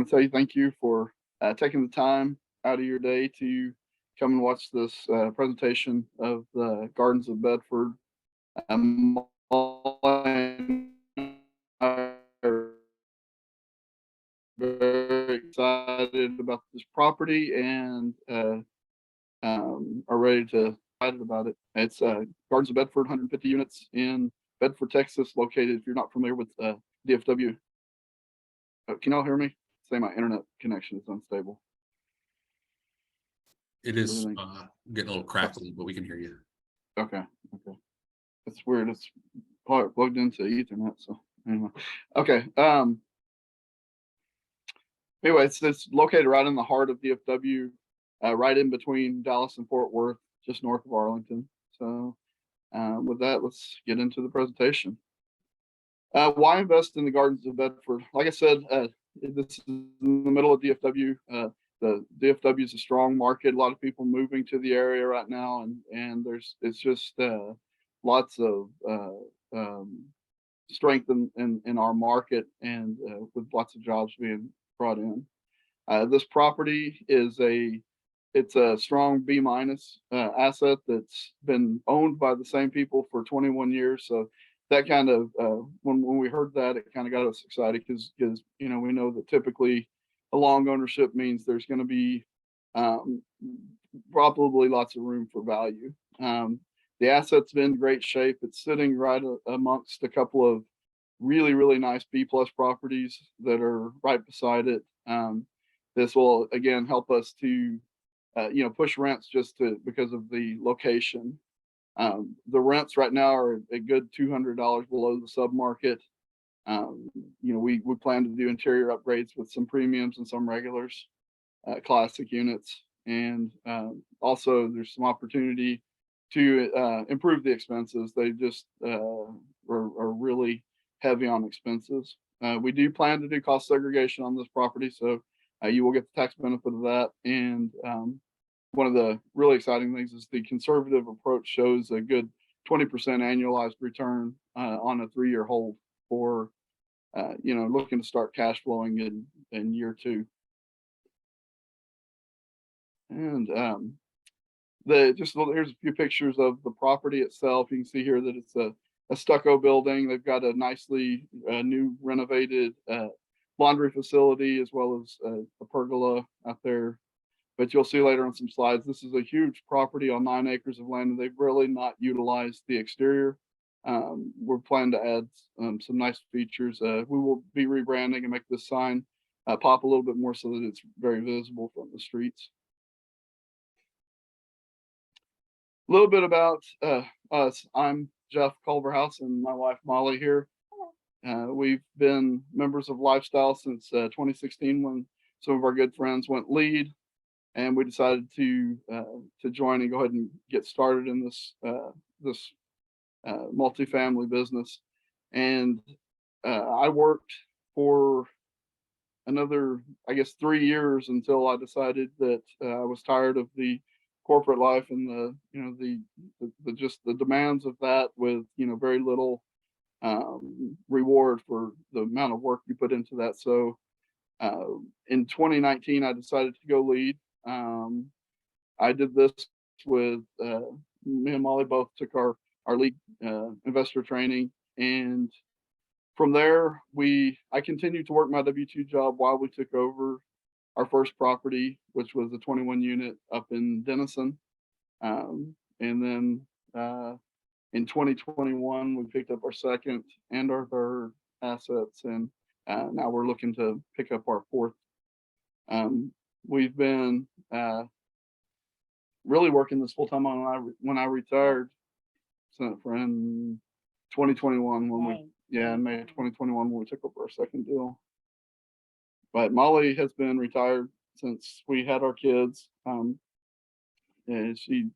want to tell you thank you for taking the time out of your day to come and watch this presentation of the Gardens of Bedford. Molly and I are very excited about this property and are ready to excited about it. It's Gardens of Bedford, 150 units in Bedford, Texas, located. If you're not familiar with DFW, can y'all hear me? Say my internet connection is unstable. It is getting a little crackly, but we can hear you. Okay. It's weird. It's plugged into Ethernet. So anyway, okay. Anyway, it's located right in the heart of DFW, right in between Dallas and Fort Worth, just north of Arlington. So with that, let's get into the presentation. Why invest in the Gardens of Bedford? Like I said, this is in the middle of DFW. The DFW is a strong market. A lot of people moving to the area right now, and it's just lots of strength in our market, and with lots of jobs being brought in. This property is it's a strong B minus asset that's been owned by the same people for 21 years. So that kind of when we heard that, it kind of got us excited because we know that typically a long ownership means there's going to be probably lots of room for value. The asset's been in great shape. It's sitting right amongst a couple of really nice B plus properties that are right beside it. This will again help us to push rents because of the location. The rents right now are a good $200 below the submarket. We plan to do interior upgrades with some premiums and some regulars, classic units, and also there's some opportunity to improve the expenses. They just are really heavy on expenses. We do plan to do cost segregation on this property, so you will get the tax benefit of that. And one of the really exciting things is the conservative approach shows a good 20% annualized return on a 3-year hold for looking to start cash flowing in year 2. And here's a few pictures of the property itself. You can see here that it's a stucco building. They've got a nicely new renovated laundry facility as well as a pergola out there. But you'll see later on some slides, this is a huge property on 9 acres of land, and they've really not utilized the exterior. We're planning to add some nice features. We will be rebranding and make this sign pop a little bit more so that it's very visible from the streets. A little bit about us. I'm Jeff Culverhouse and my wife Molly here. We've been members of Lifestyle since 2016 when some of our good friends went lead, and we decided to join and go ahead and get started in this multifamily business. And I worked for another, 3 years until I decided that I was tired of the corporate life and the demands of that with very little reward for the amount of work you put into that. So in 2019, I decided to go lead. I did this with me and Molly both took our lead investor training, and from there I continued to work my W-2 job while we took over our first property, which was a 21 unit up in Denison. And then in 2021 we picked up our second and our third assets, and now we're looking to pick up our fourth. We've been really working this full time on when I retired in 2021 in May of 2021 when we took over our second deal. But Molly has been retired since we had our kids. And she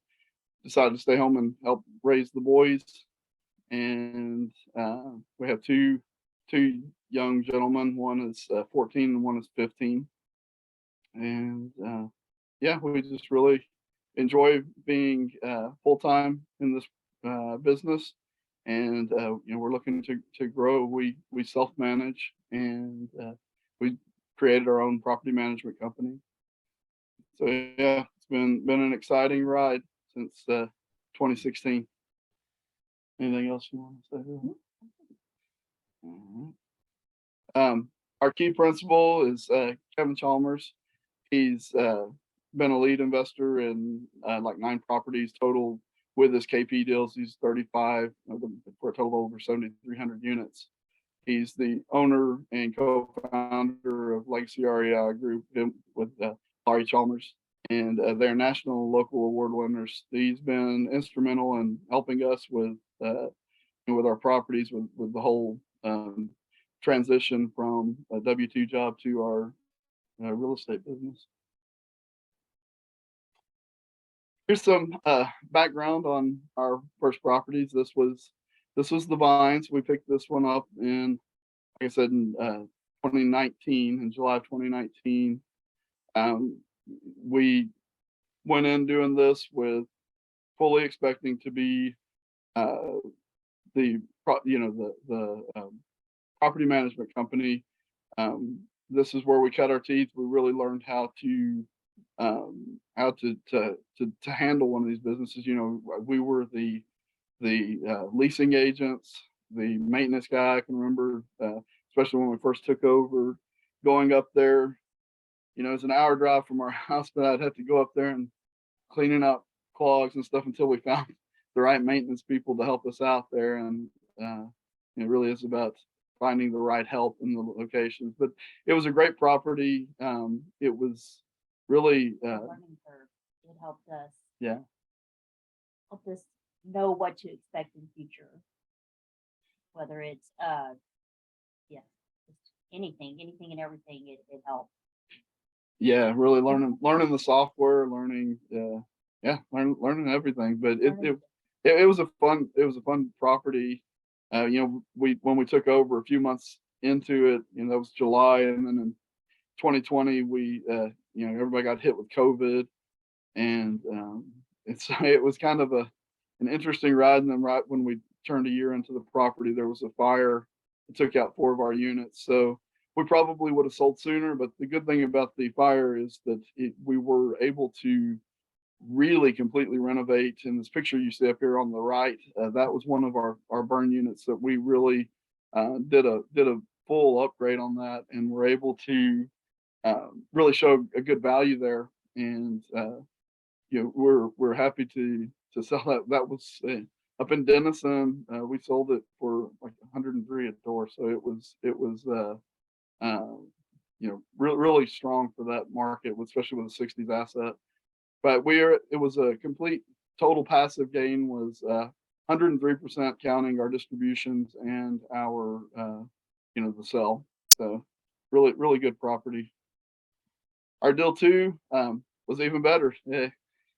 decided to stay home and help raise the boys. And we have two young gentlemen. One is 14 and one is 15. And we just really enjoy being full-time in this business. And we're looking to grow. We self-manage, and we created our own property management company. So yeah, it's been an exciting ride since 2016. Anything else you want to say? All right. Our key principal is Kevin Chalmers. He's been a lead investor in like 9 properties total with his KP deals. He's 35 for a total of over 7,300 units. He's the owner and co-founder of Legacy REI Group with Laurie Chalmers, and they're national and local award winners. He's been instrumental in helping us with our properties, with the whole transition from a W-2 job to our real estate business. Here's some background on our first properties. This was the Vines. We picked this one up in, like I said, in 2019, in July of 2019. We went in doing this with fully expecting to be the property management company. This is where we cut our teeth. We really learned how to handle one of these businesses. We were the leasing agents, the maintenance guy. I can remember, especially when we first took over, going up there. It's an hour drive from our house, but I'd have to go up there and cleaning out clogs and stuff until we found the right maintenance people to help us out there. And it really is about finding the right help in the locations. But it was a great property. It was really learning curve. It helped us. Yeah. Helped us know what to expect in the future. Whether it's just anything and everything, it helped. Yeah, really learning the software, learning everything. But it was a fun property. When we took over a few months into it, that was July, and then in 2020 we everybody got hit with COVID, and it was kind of an interesting ride. And then right when we turned a year into the property, there was a fire that took out 4 of our units. So we probably would have sold sooner, but the good thing about the fire is that we were able to really completely renovate. In this picture you see up here on the right, that was one of our burn units that we really did a full upgrade on that, and were able to really show a good value there. And we're happy to sell that. That was up in Denison. We sold it for like 103 a door, so it was really strong for that market, especially with a 60s asset. But it was a complete total passive gain was 103% counting our distributions and our the sell. So really good property. Our deal 2 was even better.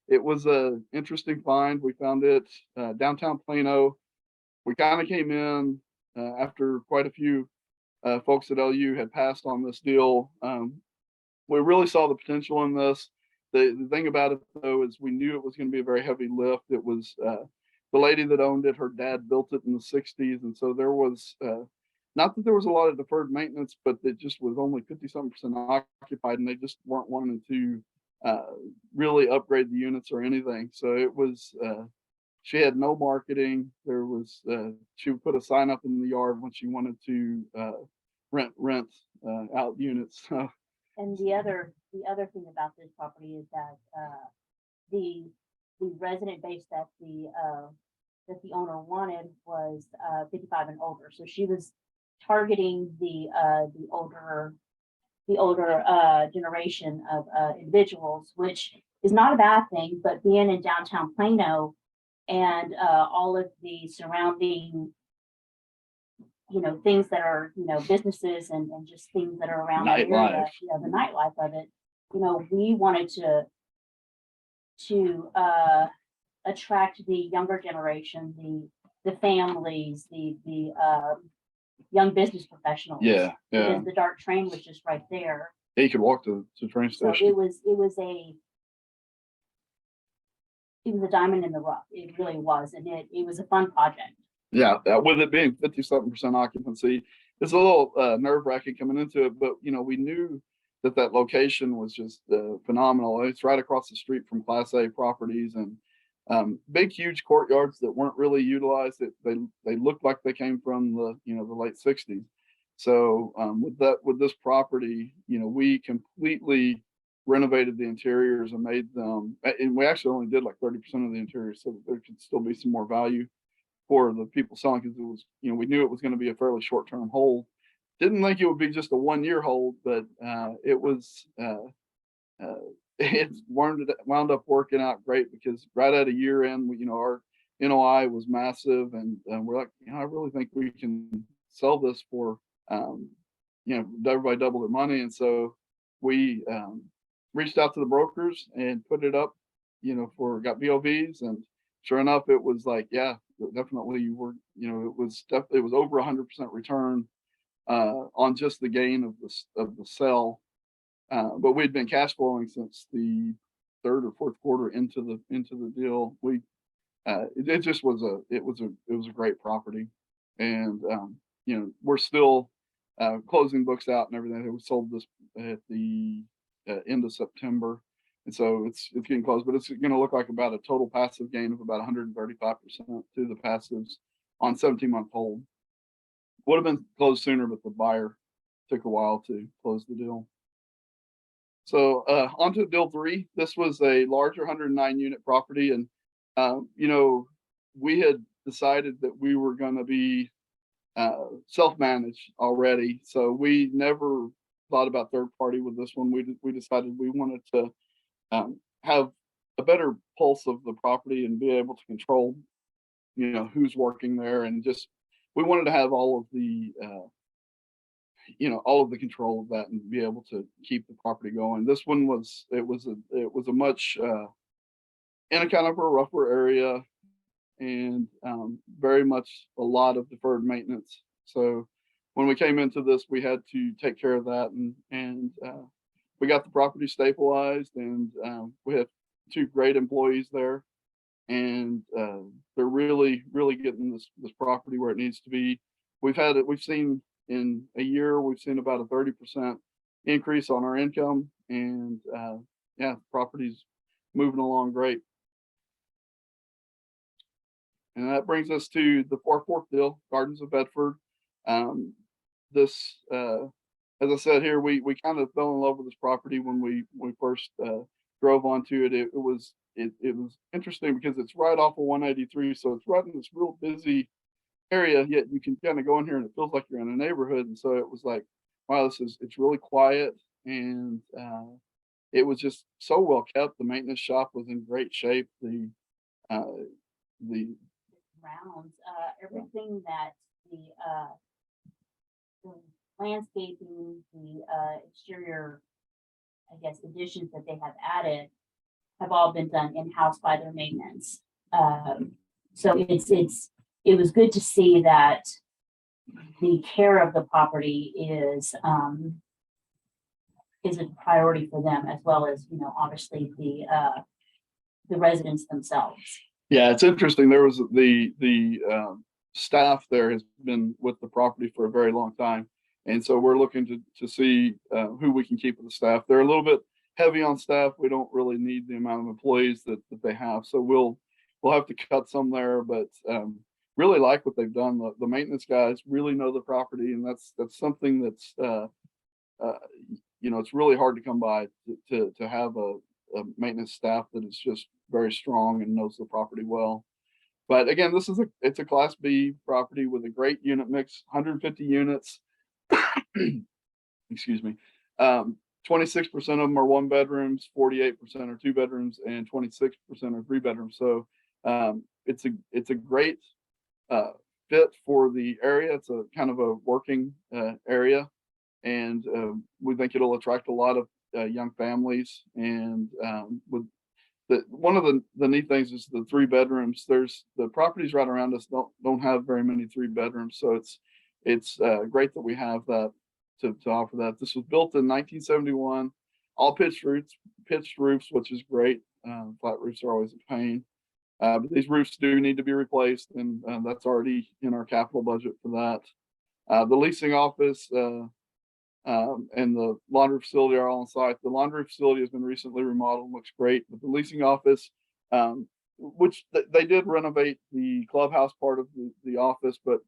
It was a interesting find. We found it downtown Plano. We kind of came in after quite a few folks at LU had passed on this deal. We really saw the potential in this. The thing about it, though, is we knew it was going to be a very heavy lift. It was the lady that owned it, her dad built it in the 60s. And so there was, not that there was a lot of deferred maintenance, but it just was only 50-something% occupied, and they just weren't wanting to really upgrade the units or anything. So it was, she had no marketing. There was, she would put a sign up in the yard when she wanted to rent out units. So. And the other thing about this property is that the resident base that the owner wanted was 55 and older. So she was targeting the older generation of individuals, which is not a bad thing. But being in downtown Plano and all of the surrounding things that are, businesses and just things that are around that area, the nightlife of it, we wanted to attract the younger generation, the families, the young business professionals. Yeah. Because the DART train was just right there. Yeah, you could walk to the train station. So it was a diamond in the rough. It really was, and it was a fun project. Yeah, with it being 50-something% occupancy, it's a little nerve-wracking coming into it, but we knew that location was just phenomenal. It's right across the street from Class A properties, and big, huge courtyards that weren't really utilized. They looked like they came from the late '60s. So with this property, we completely renovated the interiors and made them, and we actually only did like 30% of the interiors, so that there could still be some more value for the people selling, because it was, we knew it was going to be a fairly short-term hold. Didn't think it would be just a 1-year hold, but it was it wound up working out great, because right at a year in, our NOI was massive, and we're like, I really think we can sell this for everybody double their money. And so we reached out to the brokers and put it up, got BOVs, and sure enough, it was like, yeah, definitely it was over 100% return on just the gain of the sell. But we'd been cash flowing since the third or fourth quarter into the deal. It just was a great property, and we're still closing books out and everything. We sold this at the end of September, and so it's getting close. But it's going to look like about a total passive gain of about 135% to the passives on 17-month hold. Would have been closed sooner, but the buyer took a while to close the deal. So on to deal 3. This was a larger 109-unit property, and we had decided that we were going to be self-managed already, so we never thought about third party with this one. We decided we wanted to have a better pulse of the property and be able to control, who's working there, and just we wanted to have all of the control of that and be able to keep the property going. This one was a much in a kind of a rougher area, and very much a lot of deferred maintenance. So when we came into this, we had to take care of that, and we got the property stabilized, and we had 2 great employees there, and they're really getting this property where it needs to be. We've seen in a year, we've seen about a 30% increase on our income, and the property's moving along great. And that brings us to the 4th deal, Gardens of Bedford. This, as I said here, we kind of fell in love with this property when we first drove onto it. It was interesting because it's right off of 183, so it's right in this real busy area, yet you can kind of go in here and it feels like you're in a neighborhood. And so it was like, wow, it's really quiet, and it was just so well kept. The maintenance shop was in great shape. The Grounds, everything that the landscaping, the exterior, I guess, additions that they have added have all been done in-house by their maintenance. So it was good to see that the care of the property is a priority for them, as well as, obviously the residents themselves. Yeah, it's interesting. There was the staff there has been with the property for a very long time, and so we're looking to see who we can keep with the staff. They're a little bit heavy on staff. We don't really need the amount of employees that they have, so we'll have to cut some there. But really like what they've done. The maintenance guys really know the property, and that's something that's it's really hard to come by, to have a maintenance staff that is just very strong and knows the property well. But again, it's a Class B property with a great unit mix, 150 units. Excuse me. 26% of them are 1 bedrooms, 48% are 2 bedrooms, and 26% are 3 bedrooms. So it's a great fit for the area. It's a kind of a working area, and we think it'll attract a lot of young families. And with one of the neat things is the 3 bedrooms. There's the properties right around us don't have very many 3 bedrooms, so it's great that we have that to offer that. This was built in 1971, all pitched roofs, which is great. Flat roofs are always a pain, but these roofs do need to be replaced, and that's already in our capital budget for that. The leasing office and the laundry facility are all on site. The laundry facility has been recently remodeled, looks great. But the leasing office, which they did renovate the clubhouse part of the office, but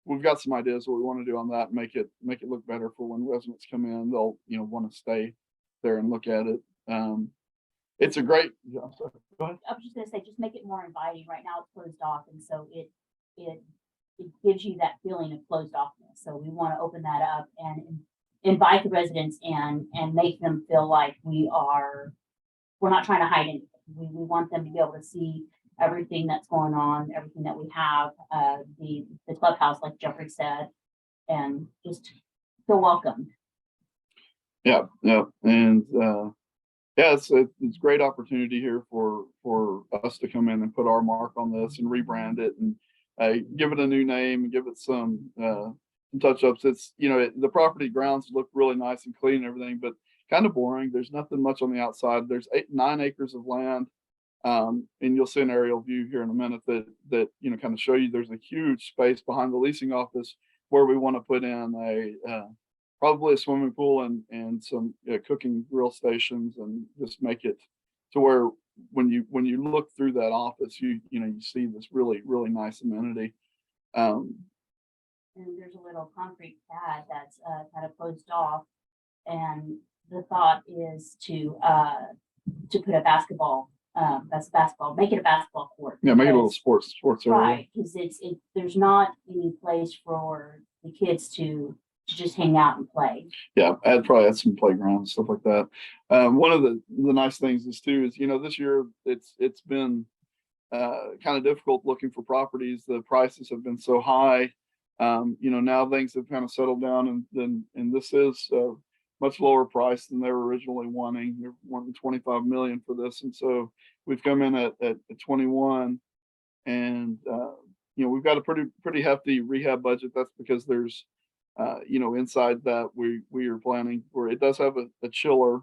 we've got some ideas what we want to do on that, make it look better for when residents come in. They'll want to stay there and look at it. It's a great. Yeah, I'm sorry. Go ahead. I was just gonna say, just make it more inviting. Right now it's closed off, and so it gives you that feeling of closed offness. So we want to open that up and invite the residents and make them feel like we're not trying to hide anything. We want them to be able to see everything that's going on, everything that we have, the clubhouse, like Jeffrey said, and just feel welcomed. Yeah, and yeah, it's a great opportunity here for us to come in and put our mark on this and rebrand it and give it a new name and give it some touch ups. It's the property grounds look really nice and clean and everything, but kind of boring. There's nothing much on the outside. There's 9 acres of land, and you'll see an aerial view here in a minute that kind of show you there's a huge space behind the leasing office where we want to put in probably a swimming pool and some cooking grill stations, and just make it to where when you look through that office, you see this really nice amenity. And there's a little concrete pad that's kind of closed off, and the thought is to put a basketball, make it a basketball court. Yeah, make it a little sports area. Right, because there's not any place for the kids to just hang out and play. Yeah, I'd probably add some playgrounds, stuff like that. One of the nice things is this year it's been kind of difficult looking for properties. The prices have been so high. Now things have kind of settled down, and this is much lower price than they were originally wanting. They're wanting 25 million for this, and so we've come in at 21, and we've got a pretty hefty rehab budget. That's because there's inside that we are planning where it does have a chiller,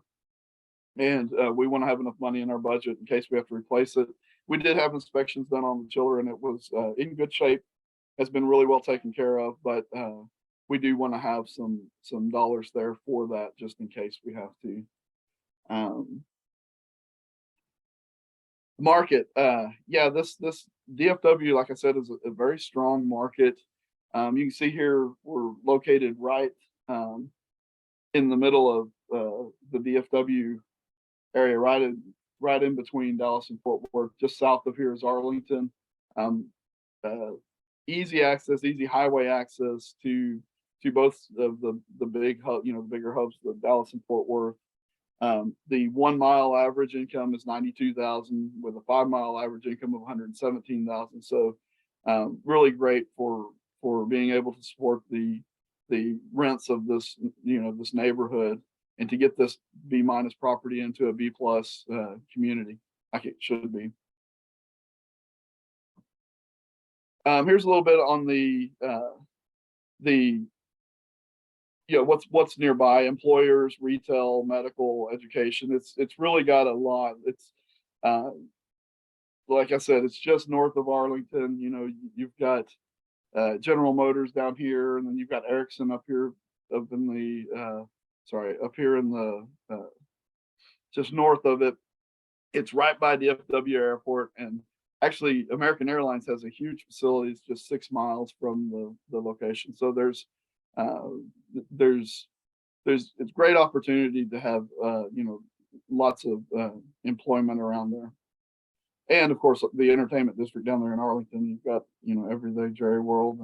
and we want to have enough money in our budget in case we have to replace it. We did have inspections done on the chiller, and it was in good shape, has been really well taken care of, but we do want to have some dollars there for that just in case we have to. Market, this DFW, like I said, is a very strong market. You can see here we're located right in the middle of the DFW area, right in between Dallas and Fort Worth. Just south of here is Arlington. Easy access, easy highway access to both of the big hub, the bigger hubs, the Dallas and Fort Worth. The 1 mile average income is 92,000 with a 5 mile average income of 117,000. So really great for being able to support the rents of this this neighborhood, and to get this B- property into a B+ community like it should be. Here's a little bit on the what's nearby: employers, retail, medical, education. It's really got a lot. It's like I said, it's just north of Arlington. You've got General Motors down here, and then you've got Ericsson up here in the just north of it. It's right by the DFW airport, and actually American Airlines has a huge facility. It's just 6 miles from the location. So there's it's great opportunity to have lots of employment around there. And of course the entertainment district down there in Arlington, you've got Everyday Jerry World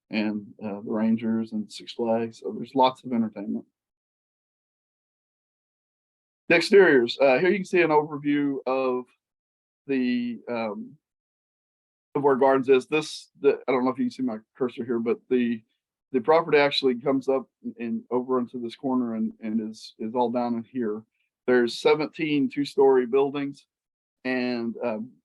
and the Rangers and Six Flags. So there's lots of entertainment. The exteriors. Here you can see an overview of the of where Gardens is. I don't know if you can see my cursor here, but the property actually comes up and over into this corner and is all down in here. There's 17 2-story buildings, and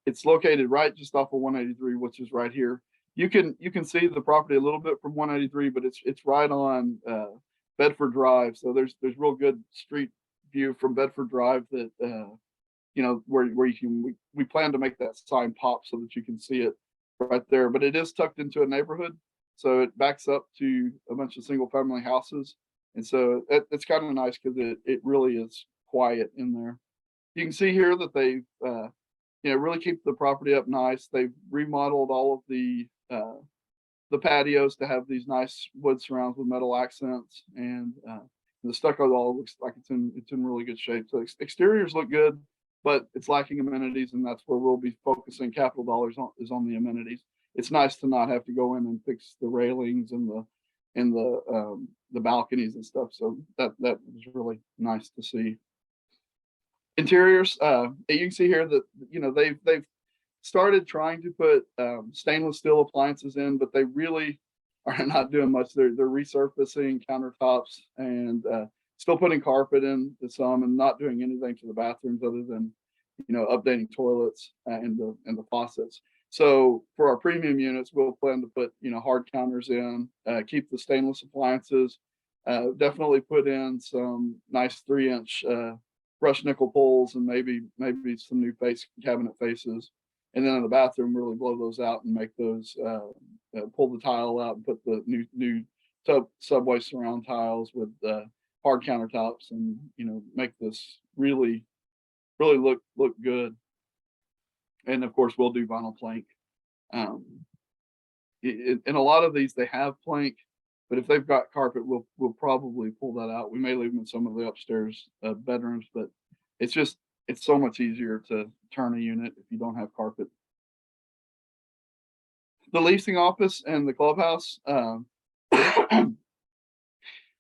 it's located right just off of 183, which is right here. You can see the property a little bit from 183, but it's right on Bedford Drive. So there's real good street view from Bedford Drive that where we plan to make that sign pop so that you can see it right there. But it is tucked into a neighborhood, so it backs up to a bunch of single family houses And so it's kind of nice because it really is quiet in there. You can see here that they've, really keep the property up nice. They've remodeled all of the patios to have these nice wood surrounds with metal accents, and the stucco all looks like it's in really good shape. So exteriors look good, but it's lacking amenities, and that's where we'll be focusing capital dollars on, is on the amenities. It's nice to not have to go in and fix the railings and the balconies and stuff. So that was really nice to see. Interiors, you can see here that they've started trying to put stainless steel appliances in, but they really are not doing much. They're resurfacing countertops and still putting carpet in to some, and not doing anything to the bathrooms other than updating toilets and the faucets. So for our premium units, we'll plan to put hard counters in, keep the stainless appliances, definitely put in some nice 3-inch brushed nickel poles, and maybe some new cabinet faces. And then in the bathroom, really blow those out and make those, pull the tile out and put the new subway surround tiles with hard countertops, and make this really look good. And of course, we'll do vinyl plank. In a lot of these, they have plank, but if they've got carpet, we'll probably pull that out. We may leave them in some of the upstairs bedrooms, but it's so much easier to turn a unit if you don't have carpet. The leasing office and the clubhouse,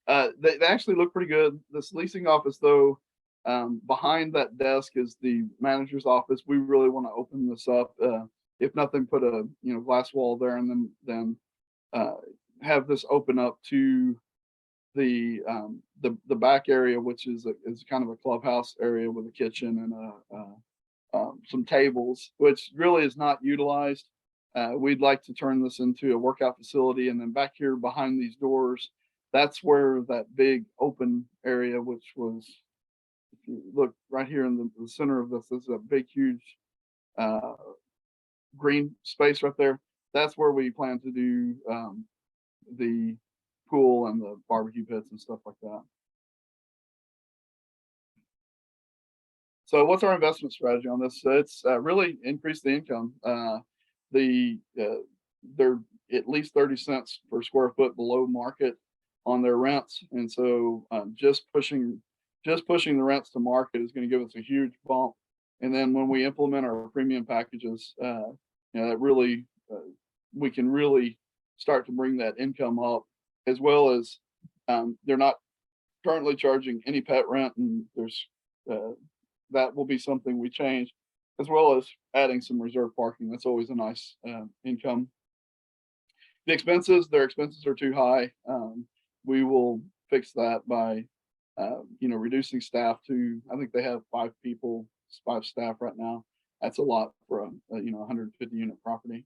they actually look pretty good. This leasing office, though, behind that desk is the manager's office. We really want to open this up. If nothing, put a glass wall there, and then have this open up to the back area, which is kind of a clubhouse area with a kitchen and some tables, which really is not utilized. We'd like to turn this into a workout facility, and then back here behind these doors, that's where that big open area, which was, if you look right here in the center of this is a big, huge green space right there. That's where we plan to do the pool and the barbecue pits and stuff like that. So what's our investment strategy on this? It's really increase the income. They're at least 30 cents per square foot below market on their rents, and so just pushing the rents to market is going to give us a huge bump. And then when we implement our premium packages, that really we can really start to bring that income up, as well as they're not currently charging any pet rent, and there's that will be something we change, as well as adding some reserve parking. That's always a nice income. Their expenses are too high. We will fix that by reducing staff to, I think they have 5 staff right now. That's a lot for a 150 unit property.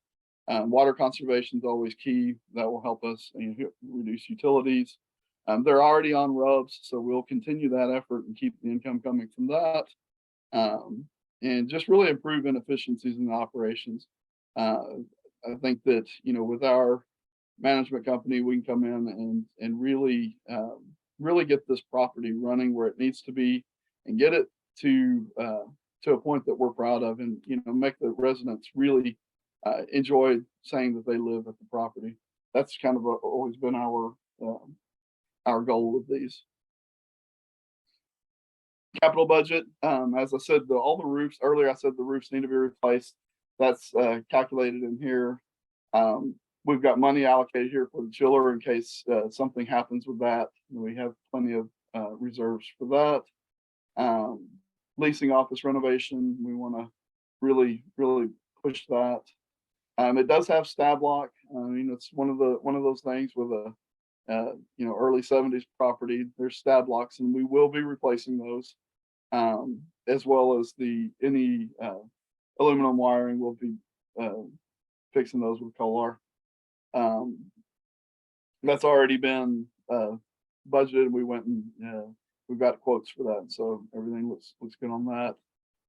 Water conservation is always key. That will help us reduce utilities. They're already on RUBS, so we'll continue that effort and keep the income coming from that. And just really improve inefficiencies in the operations. I think that with our management company, we can come in and really get this property running where it needs to be, and get it to a point that we're proud of, and make the residents really enjoy saying that they live at the property. That's kind of always been our goal with these. Capital budget, as I said, all the roofs earlier, I said the roofs need to be replaced. That's calculated in here. We've got money allocated here for the chiller in case something happens with that. We have plenty of reserves for that. Leasing office renovation, we want to really push that. It does have stab lock. It's one of those things with a early 70s property. There's stab locks, and we will be replacing those, as well as any aluminum wiring. We'll be fixing those with Kolar. That's already been budgeted. We went and we've got quotes for that, so everything looks good on that.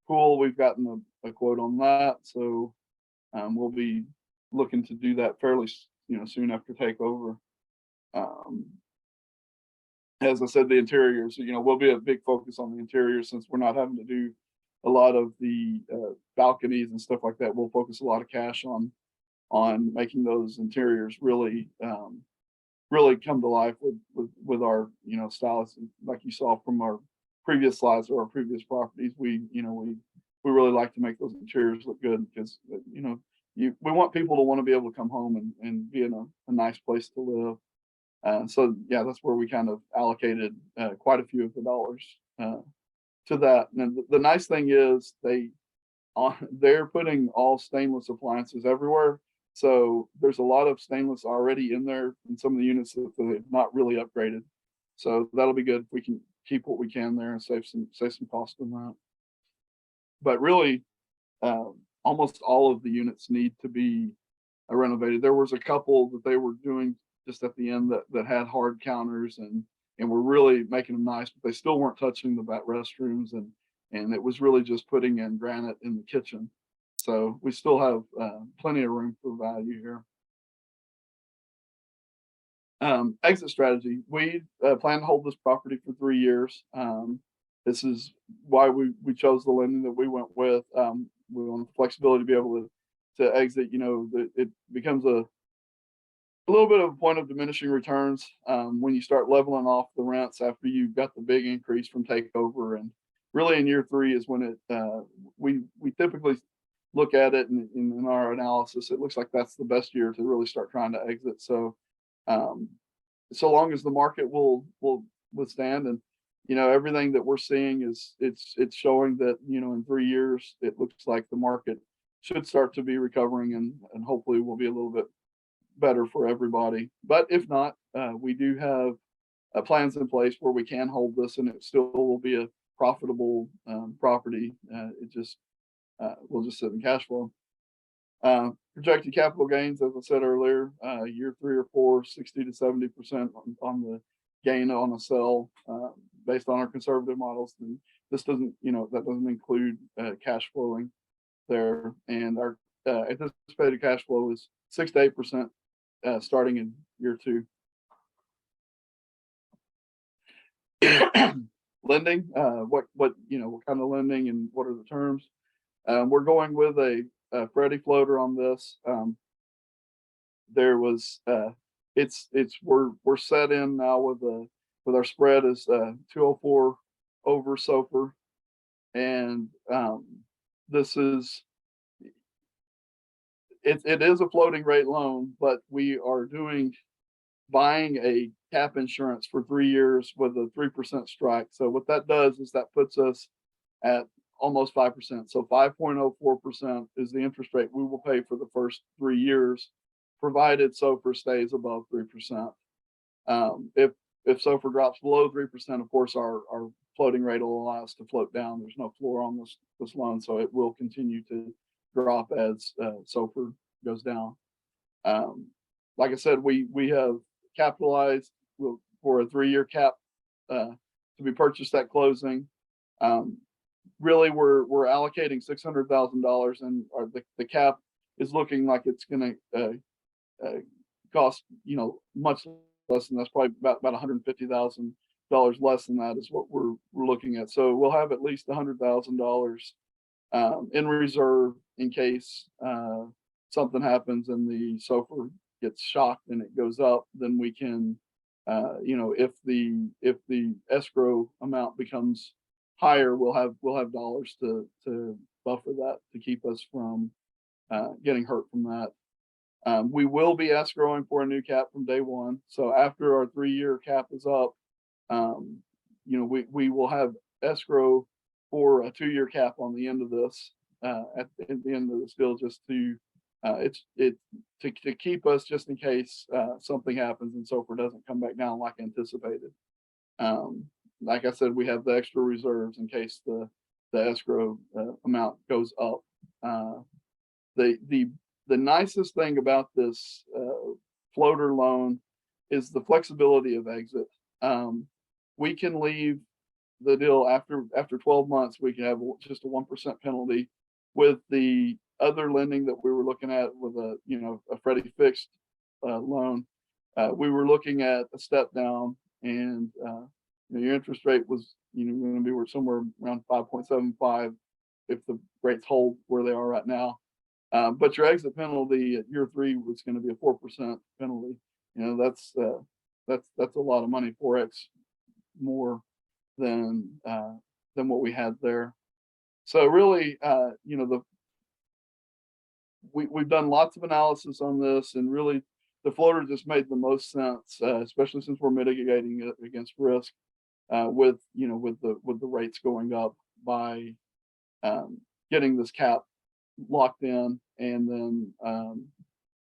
Pool, we've gotten a quote on that, so we'll be looking to do that fairly soon after takeover. as I said, the interiors, will be a big focus on the interior since we're not having to do a lot of the balconies and stuff like that. We'll focus a lot of cash on making those interiors really really come to life with our stylists, like you saw from our previous slides or our previous properties. We really like to make those interiors look good because we want people to want to be able to come home and be in a nice place to live. So yeah, that's where we kind of allocated quite a few of the dollars to that. And the nice thing is they're putting all stainless appliances everywhere. So there's a lot of stainless already in there in some of the units that they've not really upgraded. So that'll be good if we can keep what we can there and save some cost on that. But really, almost all of the units need to be renovated. There was a couple that they were doing just at the end that had hard counters and were really making them nice, but they still weren't touching the back restrooms and it was really just putting in granite in the kitchen. So we still have plenty of room for value here. Exit strategy. We plan to hold this property for 3 years. This is why we chose the lending that we went with. We want the flexibility to be able to exit. It becomes a little bit of a point of diminishing returns when you start leveling off the rents after you've got the big increase from takeover. And really in year 3 is when we typically look at it in our analysis. It looks like that's the best year to really start trying to exit. So so long as the market will withstand, and everything that we're seeing is it's showing that in 3 years it looks like the market should start to be recovering and hopefully will be a little bit better for everybody. But if not, we do have plans in place where we can hold this and it still will be a profitable property. It just we'll just sit in cash flow. Projected capital gains, as I said earlier, year 3 or 4, 60 to 70% on the gain on a sell, based on our conservative models. And this doesn't, that doesn't include cash flowing there. And our anticipated cash flow is 6 to 8% starting in year 2. Lending, what kind of lending and what are the terms? We're going with a Freddie floater on this. There was we're set in now with our spread is 204 over SOFR, and this is it is a floating rate loan, but we are buying a cap insurance for 3 years with a 3% strike. So what that does is that puts us at almost 5%. So 5.04% is the interest rate we will pay for the first 3 years, provided SOFR stays above 3%. If SOFR drops below 3%, of course, our floating rate will allow us to float down. There's no floor on this loan, so it will continue to drop as SOFR goes down. Like I said, we have capitalized for a 3-year cap to be purchased at closing. Really, we're allocating $600,000, and the cap is looking like it's going to cost much less than that's, probably about $150,000 less than that is what we're looking at. So we'll have at least $100,000 in reserve in case something happens and the SOFR gets shocked and it goes up. Then we can, if the escrow amount becomes higher, we'll have dollars to buffer that to keep us from getting hurt from that. We will be escrowing for a new cap from day 1. So after our 3-year cap is up, we will have escrow for a 2-year cap on the end of this, at the end of this deal, just to keep us just in case something happens and SOFR doesn't come back down like anticipated. Like I said, we have the extra reserves in case the escrow amount goes up. The nicest thing about this floater loan is the flexibility of exit. We can leave the deal after 12 months. We can have just a 1% penalty. With the other lending that we were looking at with a Freddie fixed loan, we were looking at a step down and your interest rate was going to be somewhere around 5.75 if the rates hold where they are right now. But your exit penalty at year 3 was going to be a 4% penalty. That's a lot of money, 4x more than what we had there. So really, we've done lots of analysis on this, and really the floater just made the most sense, especially since we're mitigating it against risk with the rates going up by getting this cap locked in, and then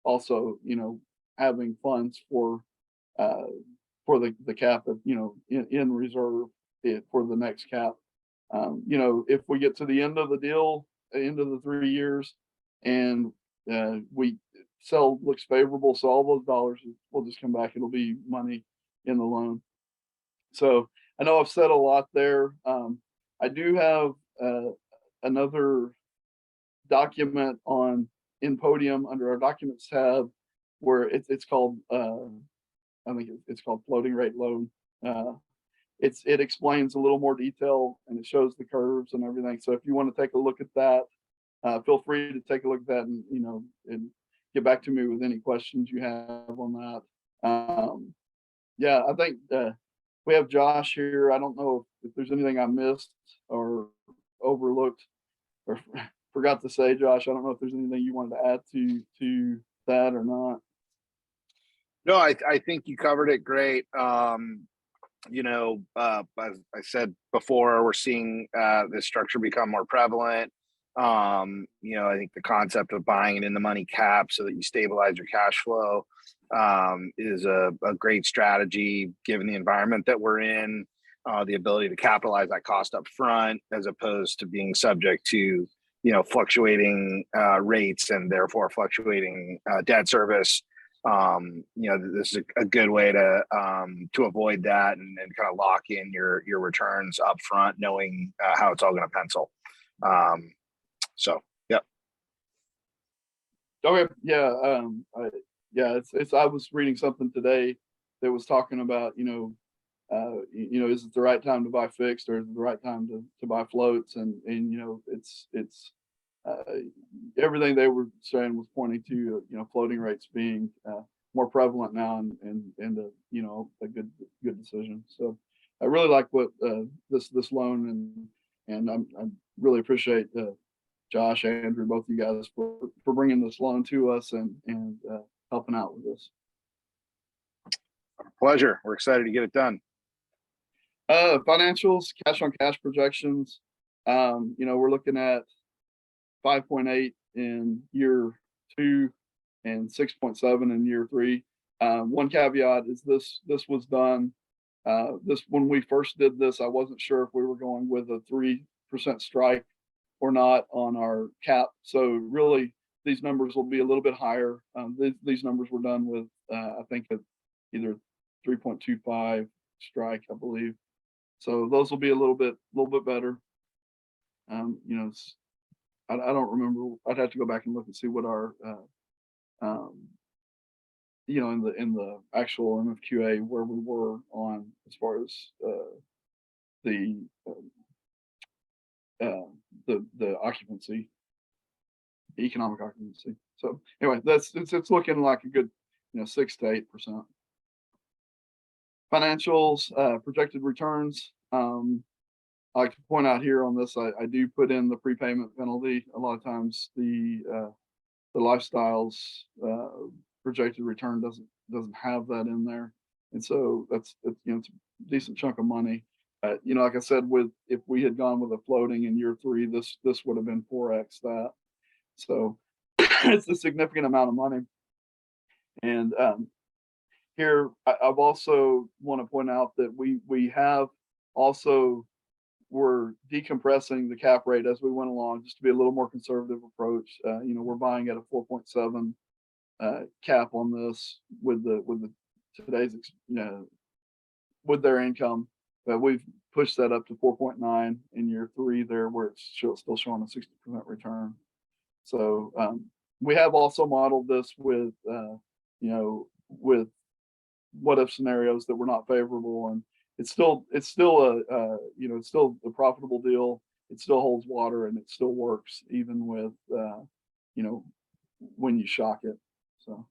also having funds for the cap of in reserve for the next cap. If we get to the end of the deal, end of the 3 years, and we sell looks favorable, so all those dollars will just come back. It'll be money in the loan. So I know I've said a lot there. I do have another document in Podium under our documents tab where it's called I think it's called floating rate loan. It explains a little more detail, and it shows the curves and everything. So if you want to take a look at that, feel free to take a look at that, and get back to me with any questions you have on that. Yeah, I think we have Josh here. I don't know if there's anything I missed or overlooked or forgot to say, Josh. I don't know if there's anything you wanted to add to that or not. No, I think you covered it great. As I said before, we're seeing this structure become more prevalent. I think the concept of buying an in the money cap so that you stabilize your cash flow is a great strategy given the environment that we're in, the ability to capitalize that cost up front as opposed to being subject to fluctuating rates and therefore fluctuating debt service. This is a good way to avoid that and kind of lock in your returns up front, knowing how it's all going to pencil. So, yep. Okay. Yeah. I was reading something today that was talking about, is it the right time to buy fixed, or is it the right time to buy floats? And it's everything they were saying was pointing to, floating rates being more prevalent now, and a good decision. So I really like what this loan, and I really appreciate Josh, Andrew, both of you guys for bringing this loan to us and helping out with this. Our pleasure. We're excited to get it done. Financials, cash on cash projections. We're looking at 5.8 in year 2 and 6.7 in year 3. One caveat is this was done. When we first did this, I wasn't sure if we were going with a 3% strike or not on our cap. So really, these numbers will be a little bit higher. These numbers were done with, I think, either 3.25 strike, I believe. So those will be a little bit better. I don't remember. I'd have to go back and look and see what our, in the actual MFQA where we were on as far as the occupancy, economic occupancy. So anyway, it's looking like a good 6 to 8%. Financials, projected returns. I like to point out here on this, I do put in the prepayment penalty. A lot of times the lifestyles projected return doesn't have that in there, and so it's a decent chunk of money. Like I said, if we had gone with a floating in year 3, this would have been 4x that. So it's a significant amount of money. And here I've also want to point out that we have also we're decompressing the cap rate as we went along, just to be a little more conservative approach. We're buying at a 4.7 cap on this with today's with their income, but we've pushed that up to 4.9 in year 3 there, where it's still showing a 60% return. So we have also modeled this with what if scenarios that were not favorable, and it's still a you know, it's still a profitable deal. It still holds water and it still works even with you know, when you shock it. So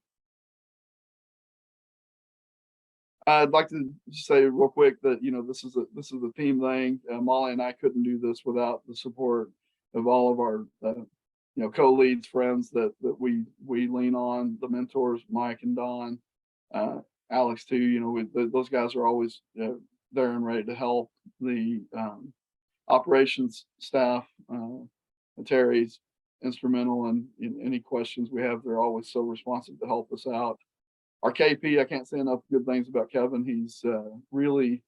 I'd like to just say real quick that, you know, this is a team thing. Molly and I couldn't do this without the support of all of our you know, co-leads, friends that we lean on, the mentors, Mike and Don, Alex too. You know, those guys are always there and ready to help. The operations staff, Terry's instrumental in any questions we have. They're always so responsive to help us out. Our KP, I can't say enough good things about Kevin. He's really,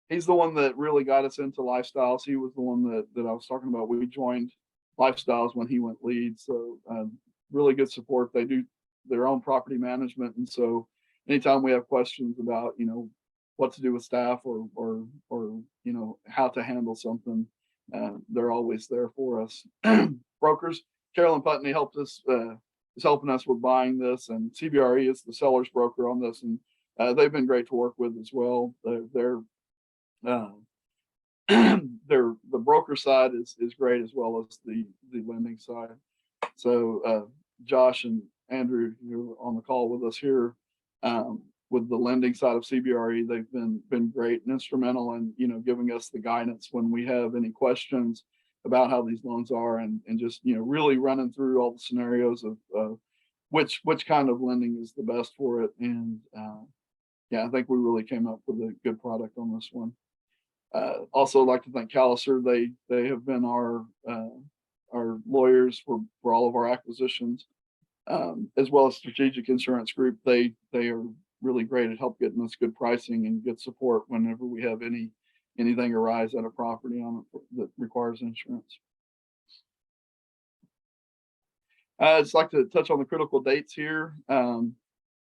he's the one that really got us into lifestyles. He was the one that I was talking about. We joined lifestyles when he went lead. So really good support. They do their own property management. And so anytime we have questions about, you know, what to do with staff or you know, how to handle something, they're always there for us. Brokers, Carolyn Putney helped us, is helping us with buying this, and CBRE is the seller's broker on this, and they've been great to work with as well. They're the broker side is great, as well as the lending side. So Josh and Andrew, who are on the call with us here, with the lending side of CBRE, they've been great and instrumental in, you know, giving us the guidance when we have any questions about how these loans are, and just, you know, really running through all the scenarios of which kind of lending is the best for it. And yeah, I think we really came up with a good product on this one. Also like to thank Calliser. They have been our lawyers for all of our acquisitions, as well as Strategic Insurance Group. They are really great at help getting us good pricing and good support whenever we have anything arise at a property on it that requires insurance. I'd just like to touch on the critical dates here. You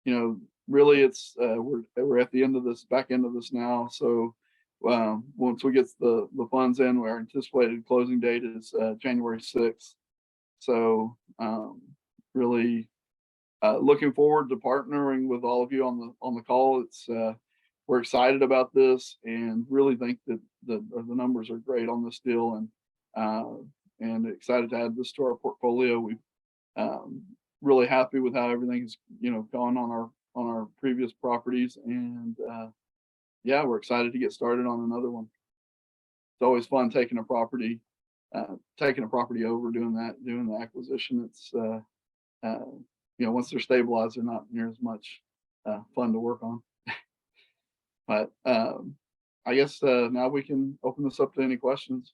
know, really it's we're at the end of this, back end of this now. So once we get the funds in, our anticipated closing date is January 6th. So really looking forward to partnering with all of you on the call. It's we're excited about this and really think that the numbers are great on this deal, and excited to add this to our portfolio. We've really happy with how everything's, you know, gone on our previous properties, and yeah, we're excited to get started on another one. It's always fun taking a property over, doing the acquisition. It's you know, once they're stabilized, they're not near as much fun to work on. But I guess now we can open this up to any questions.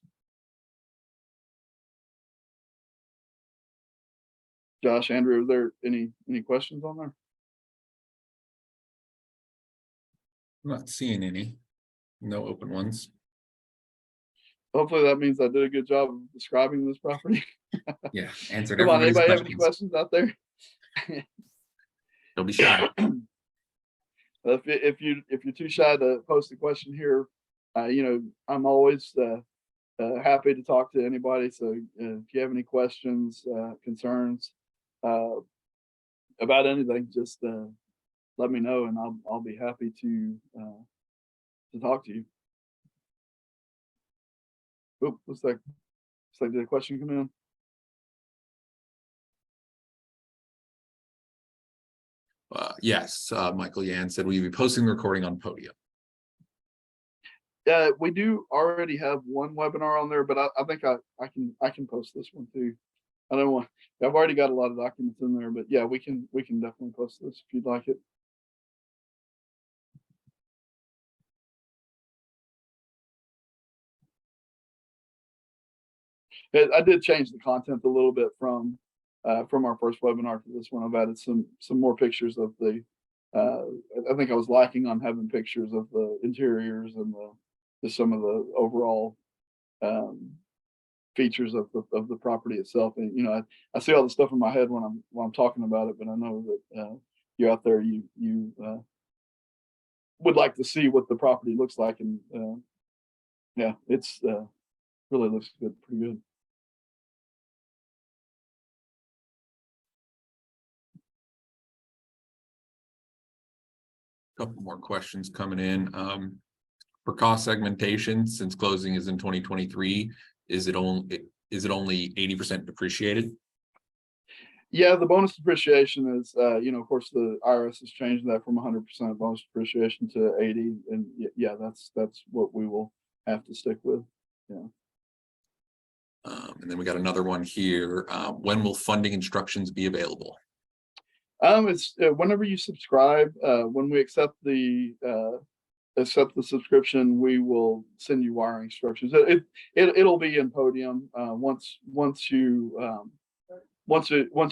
Josh, Andrew, are there any questions on there? I'm not seeing any. No open ones. Hopefully that means I did a good job of describing this property. Yeah, answered Come on, everybody's anybody have any questions. questions out there? Don't be shy. If you're too shy to post a question here, you know, I'm always happy to talk to anybody. So if you have any questions, concerns about anything, just let me know, and I'll be happy to talk to you. Oop, looks like did a question come in? Yes, Michael Yan said, will you be posting the recording on Podium? We do already have one webinar on there, but I think I can post this one too. I don't want. I've already got a lot of documents in there, but yeah, we can definitely post this if you'd like it. I did change the content a little bit from our first webinar to this one. I've added some more pictures of the. I think I was lacking on having pictures of the interiors and just some of the overall features of the property itself. And you know, I see all the stuff in my head when I'm talking about it, but I know that you out there, you would like to see what the property looks like, and yeah, it's really looks good, pretty good. Couple more questions coming in. For cost segmentation, since closing is in 2023, is it only 80% depreciated? Yeah, the bonus depreciation is, of course, the IRS has changed that from 100% bonus depreciation to 80, and yeah, that's what we will have to stick with. Yeah. And then we got another one here. When will funding instructions be available? It's whenever you subscribe. When we accept the subscription, we will send you wiring instructions. It'll be in Podium once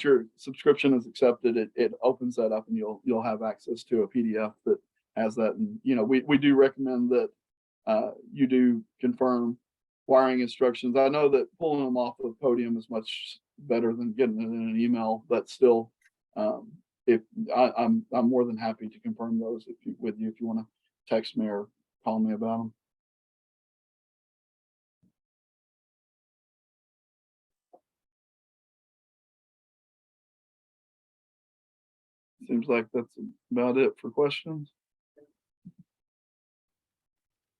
your subscription is accepted. It opens that up, and you'll have access to a PDF that has that. And we do recommend that you do confirm wiring instructions. I know that pulling them off of Podium is much better than getting it in an email, but still, if I'm more than happy to confirm those if you want to text me or call me about them. Seems like that's about it for questions.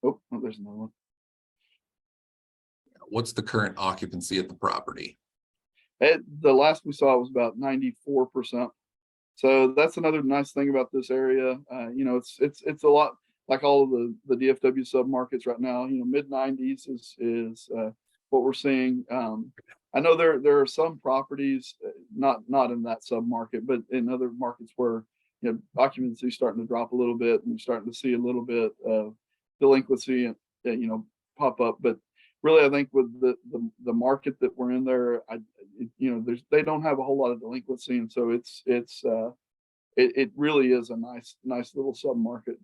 Oh, there's another one. What's the current occupancy at the property? The last we saw was about 94%. So that's another nice thing about this area. It's a lot like all of the DFW submarkets right now. Mid 90s is what we're seeing. I know there are some properties, not in that submarket, but in other markets where occupancy is starting to drop a little bit, and you're starting to see a little bit of delinquency and pop up. But really, I think with the market that we're in there, they don't have a whole lot of delinquency, and so it really is a nice little submarket.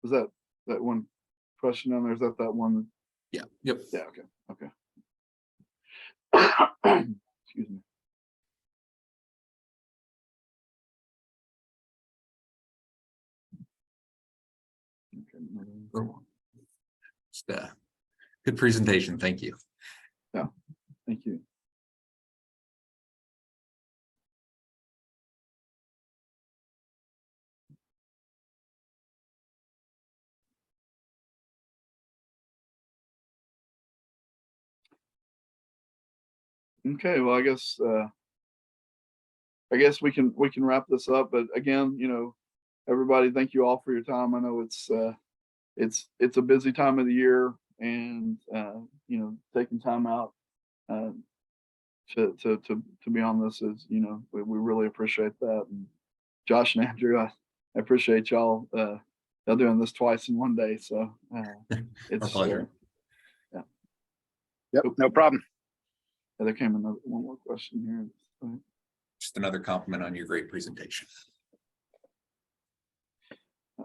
Was that one question on there? Is that one? Yeah. Yep. Yeah. Okay. Excuse me. Okay. Just, good presentation. Thank you. Yeah. Thank you. Okay, well, I guess we can wrap this up. But again, everybody, thank you all for your time. I know it's a busy time of the year, and taking time out to be on this is, we really appreciate that. And Josh and Andrew, I appreciate y'all doing this twice in one day. So it's Our pleasure. Yeah. Yep, no problem. There came one more question here. Just another compliment on your great presentation.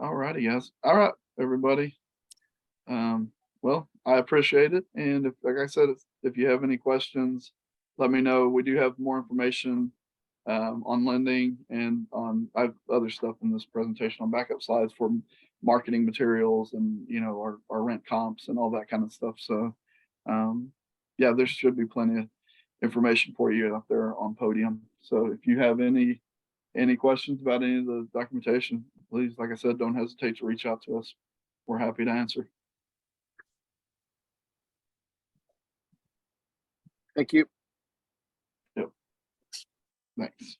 All righty, guys. All right, everybody. Well, I appreciate it. And like I said, if you have any questions, let me know. We do have more information on lending, and I have other stuff in this presentation on backup slides for marketing materials and our rent comps and all that kind of stuff. So yeah, there should be plenty of information for you out there on Podium. So if you have any questions about any of the documentation, please, like I said, don't hesitate to reach out to us. We're happy to answer. Thank you. Yep. Thanks.